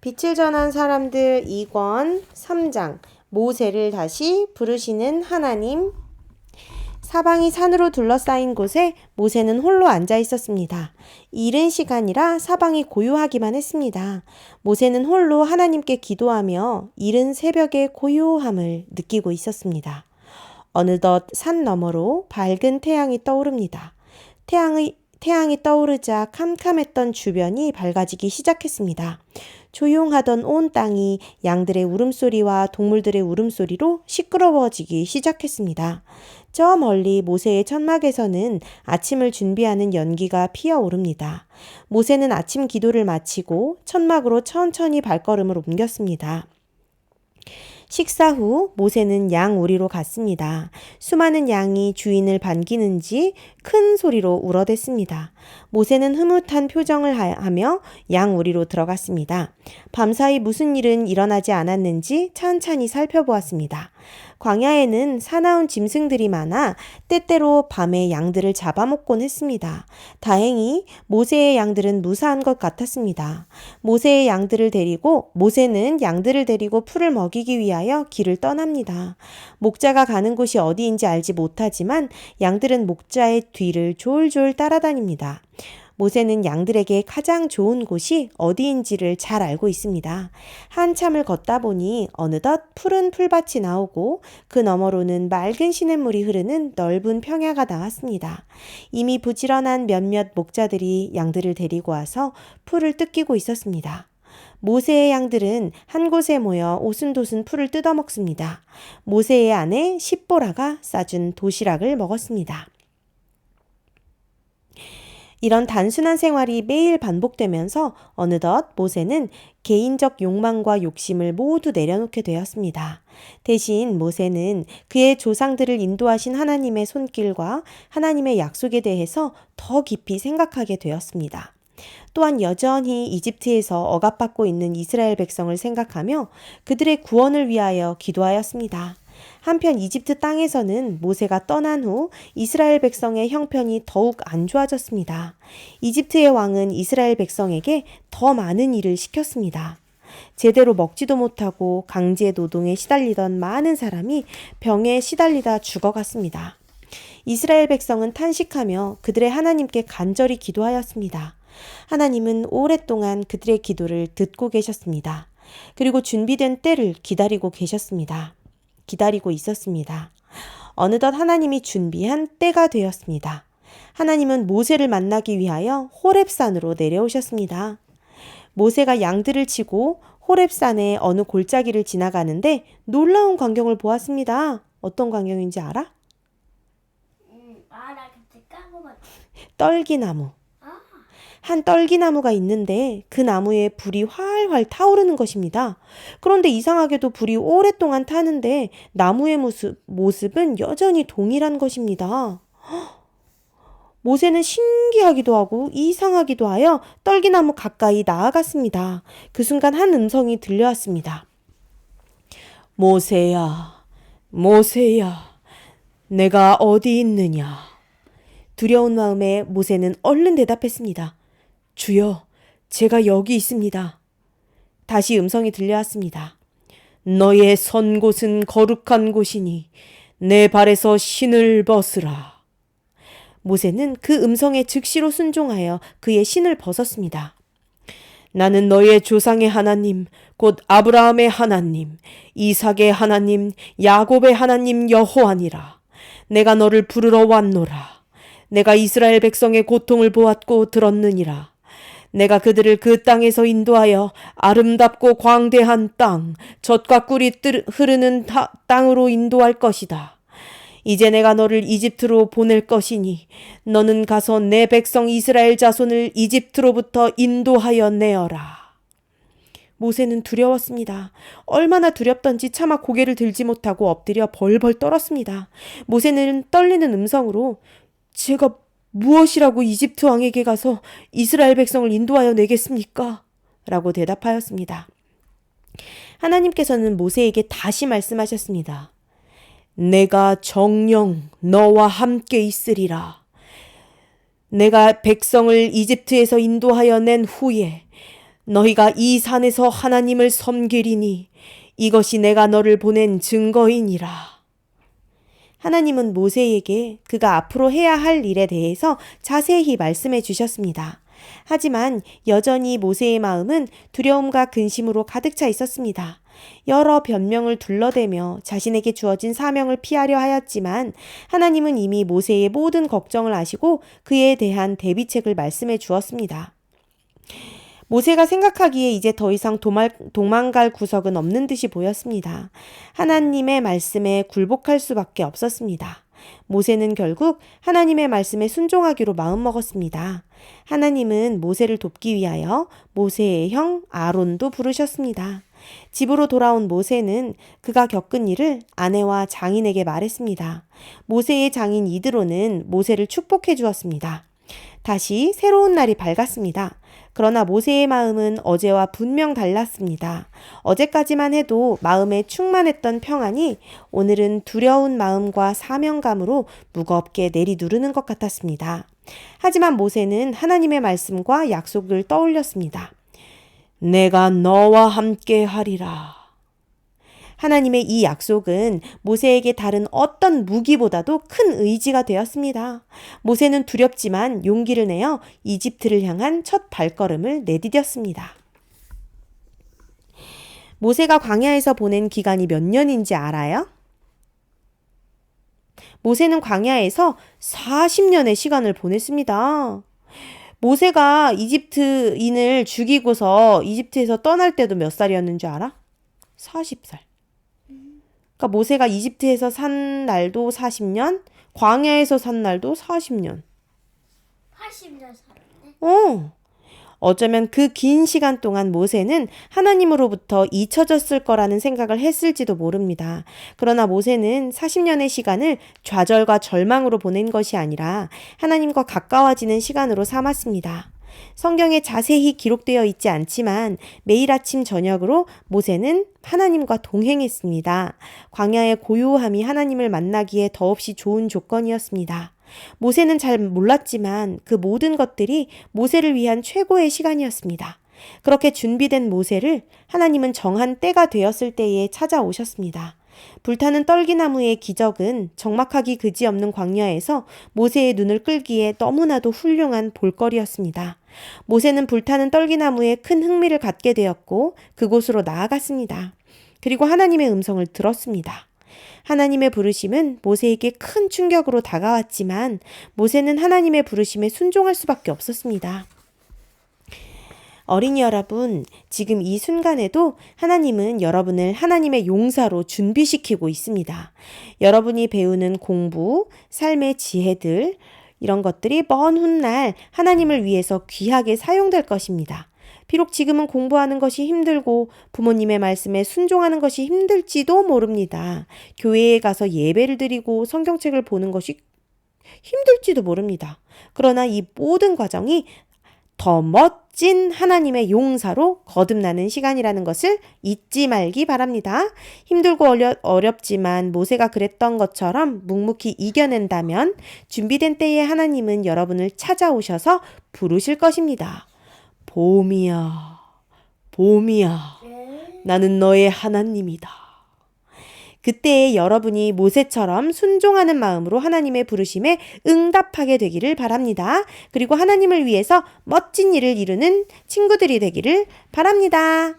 빛을 전한 사람들 2권 3장 모세를 다시 부르시는 하나님. 사방이 산으로 둘러싸인 곳에 모세는 홀로 앉아 있었습니다. 이른 시간이라 사방이 고요하기만 했습니다. 모세는 홀로 하나님께 기도하며 이른 새벽의 고요함을 느끼고 있었습니다. 어느덧 산 너머로 밝은 태양이 떠오릅니다. 태양이 떠오르자 캄캄했던 주변이 밝아지기 시작했습니다. 조용하던 온 땅이 양들의 울음소리와 동물들의 울음소리로 시끄러워지기 시작했습니다. 저 멀리 모세의 천막에서는 아침을 준비하는 연기가 피어오릅니다. 모세는 아침 기도를 마치고 천막으로 천천히 발걸음을 옮겼습니다. 식사 후 모세는 양 우리로 갔습니다. 수많은 양이 주인을 반기는지 큰 소리로 울어댔습니다. 모세는 흐뭇한 표정을 하며 양 우리로 들어갔습니다. 밤사이 무슨 일은 일어나지 않았는지 천천히 살펴보았습니다. 광야에는 사나운 짐승들이 많아 때때로 밤에 양들을 잡아먹곤 했습니다. 다행히 모세의 양들은 무사한 것 같았습니다. 모세는 양들을 데리고 풀을 먹이기 위하여 길을 떠납니다. 목자가 가는 곳이 어디인지 알지 못하지만 양들은 목자의 뒤를 졸졸 따라다닙니다. 모세는 양들에게 가장 좋은 곳이 어디인지를 잘 알고 있습니다. 한참을 걷다 보니 어느덧 푸른 풀밭이 나오고 그 너머로는 맑은 시냇물이 흐르는 넓은 평야가 나왔습니다. 이미 부지런한 몇몇 목자들이 양들을 데리고 와서 풀을 뜯기고 있었습니다. 모세의 양들은 한 곳에 모여 오순도순 풀을 뜯어먹습니다. 모세의 아내 십보라가 싸준 도시락을 먹었습니다. 이런 단순한 생활이 매일 반복되면서 어느덧 모세는 개인적 욕망과 욕심을 모두 내려놓게 되었습니다. 대신 모세는 그의 조상들을 인도하신 하나님의 손길과 하나님의 약속에 대해서 더 깊이 생각하게 되었습니다. 또한 여전히 이집트에서 억압받고 있는 이스라엘 백성을 생각하며 그들의 구원을 위하여 기도하였습니다. 한편 이집트 땅에서는 모세가 떠난 후 이스라엘 백성의 형편이 더욱 안 좋아졌습니다. 이집트의 왕은 이스라엘 백성에게 더 많은 일을 시켰습니다. 제대로 먹지도 못하고 강제 노동에 시달리던 많은 사람이 병에 시달리다 죽어갔습니다. 이스라엘 백성은 탄식하며 그들의 하나님께 간절히 기도하였습니다. 하나님은 오랫동안 그들의 기도를 듣고 계셨습니다. 그리고 준비된 때를 기다리고 있었습니다. 어느덧 하나님이 준비한 때가 되었습니다. 하나님은 모세를 만나기 위하여 호렙산으로 내려오셨습니다. 모세가 양들을 치고 호렙산의 어느 골짜기를 지나가는데 놀라운 광경을 보았습니다. 어떤 광경인지 알아? 나 그때 까먹었지. 떨기나무. 한 떨기나무가 있는데 그 나무에 불이 활활 타오르는 것입니다. 그런데 이상하게도 불이 오랫동안 타는데 나무의 모습은 여전히 동일한 것입니다. 모세는 신기하기도 하고 이상하기도 하여 떨기나무 가까이 나아갔습니다. 그 순간 한 음성이 들려왔습니다. 모세야, 모세야, 내가 어디 있느냐? 두려운 마음에 모세는 얼른 대답했습니다. 주여, 제가 여기 있습니다. 다시 음성이 들려왔습니다. 너의 선 곳은 거룩한 곳이니 내 발에서 신을 벗으라. 모세는 그 음성에 즉시로 순종하여 그의 신을 벗었습니다. 나는 너의 조상의 하나님, 곧 아브라함의 하나님, 이삭의 하나님, 야곱의 하나님 여호와니라. 내가 너를 부르러 왔노라. 내가 이스라엘 백성의 고통을 보았고 들었느니라. 내가 그들을 그 땅에서 인도하여 아름답고 광대한 땅, 젖과 꿀이 흐르는 땅으로 인도할 것이다. 이제 내가 너를 이집트로 보낼 것이니 너는 가서 내 백성 이스라엘 자손을 이집트로부터 인도하여 내어라. 모세는 두려웠습니다. 얼마나 두렵던지 차마 고개를 들지 못하고 엎드려 벌벌 떨었습니다. 모세는 떨리는 음성으로 제가 무엇이라고 이집트 왕에게 가서 이스라엘 백성을 인도하여 내겠습니까? 라고 대답하였습니다. 하나님께서는 모세에게 다시 말씀하셨습니다. 내가 정녕 너와 함께 있으리라. 내가 백성을 이집트에서 인도하여 낸 후에 너희가 이 산에서 하나님을 섬기리니 이것이 내가 너를 보낸 증거이니라. 하나님은 모세에게 그가 앞으로 해야 할 일에 대해서 자세히 말씀해 주셨습니다. 하지만 여전히 모세의 마음은 두려움과 근심으로 가득 차 있었습니다. 여러 변명을 둘러대며 자신에게 주어진 사명을 피하려 하였지만 하나님은 이미 모세의 모든 걱정을 아시고 그에 대한 대비책을 말씀해 주었습니다. 모세가 생각하기에 이제 더 이상 도망갈 구석은 없는 듯이 보였습니다. 하나님의 말씀에 굴복할 수밖에 없었습니다. 모세는 결국 하나님의 말씀에 순종하기로 마음먹었습니다. 하나님은 모세를 돕기 위하여 모세의 형 아론도 부르셨습니다. 집으로 돌아온 모세는 그가 겪은 일을 아내와 장인에게 말했습니다. 모세의 장인 이드로는 모세를 축복해 주었습니다. 다시 새로운 날이 밝았습니다. 그러나 모세의 마음은 어제와 분명 달랐습니다. 어제까지만 해도 마음에 충만했던 평안이 오늘은 두려운 마음과 사명감으로 무겁게 내리누르는 것 같았습니다. 하지만 모세는 하나님의 말씀과 약속을 떠올렸습니다. 내가 너와 함께 하리라. 하나님의 이 약속은 모세에게 다른 어떤 무기보다도 큰 의지가 되었습니다. 모세는 두렵지만 용기를 내어 이집트를 향한 첫 발걸음을 내디뎠습니다. 모세가 광야에서 보낸 기간이 몇 년인지 알아요? 모세는 광야에서 40년의 시간을 보냈습니다. 모세가 이집트인을 죽이고서 이집트에서 떠날 때도 몇 살이었는 줄 알아? 40살. 그러니까 모세가 이집트에서 산 날도 40년, 광야에서 산 날도 40년. 80년 살았네. 어쩌면 그 긴 시간 동안 모세는 하나님으로부터 잊혀졌을 거라는 생각을 했을지도 모릅니다. 그러나 모세는 40년의 시간을 좌절과 절망으로 보낸 것이 아니라 하나님과 가까워지는 시간으로 삼았습니다. 성경에 자세히 기록되어 있지 않지만 매일 아침 저녁으로 모세는 하나님과 동행했습니다. 광야의 고요함이 하나님을 만나기에 더없이 좋은 조건이었습니다. 모세는 잘 몰랐지만 그 모든 것들이 모세를 위한 최고의 시간이었습니다. 그렇게 준비된 모세를 하나님은 정한 때가 되었을 때에 찾아오셨습니다. 불타는 떨기나무의 기적은 적막하기 그지없는 광야에서 모세의 눈을 끌기에 너무나도 훌륭한 볼거리였습니다. 모세는 불타는 떨기나무에 큰 흥미를 갖게 되었고 그곳으로 나아갔습니다. 그리고 하나님의 음성을 들었습니다. 하나님의 부르심은 모세에게 큰 충격으로 다가왔지만 모세는 하나님의 부르심에 순종할 수밖에 없었습니다. 어린이 여러분, 지금 이 순간에도 하나님은 여러분을 하나님의 용사로 준비시키고 있습니다. 여러분이 배우는 공부, 삶의 지혜들, 이런 것들이 먼 훗날 하나님을 위해서 귀하게 사용될 것입니다. 비록 지금은 공부하는 것이 힘들고 부모님의 말씀에 순종하는 것이 힘들지도 모릅니다. 교회에 가서 예배를 드리고 성경책을 보는 것이 힘들지도 모릅니다. 그러나 이 모든 과정이 더 멋진 하나님의 용사로 거듭나는 시간이라는 것을 잊지 말기 바랍니다. 힘들고 어렵지만 모세가 그랬던 것처럼 묵묵히 이겨낸다면 준비된 때에 하나님은 여러분을 찾아오셔서 부르실 것입니다. 봄이야, 봄이야, 나는 너의 하나님이다. 그때에 여러분이 모세처럼 순종하는 마음으로 하나님의 부르심에 응답하게 되기를 바랍니다. 그리고 하나님을 위해서 멋진 일을 이루는 친구들이 되기를 바랍니다.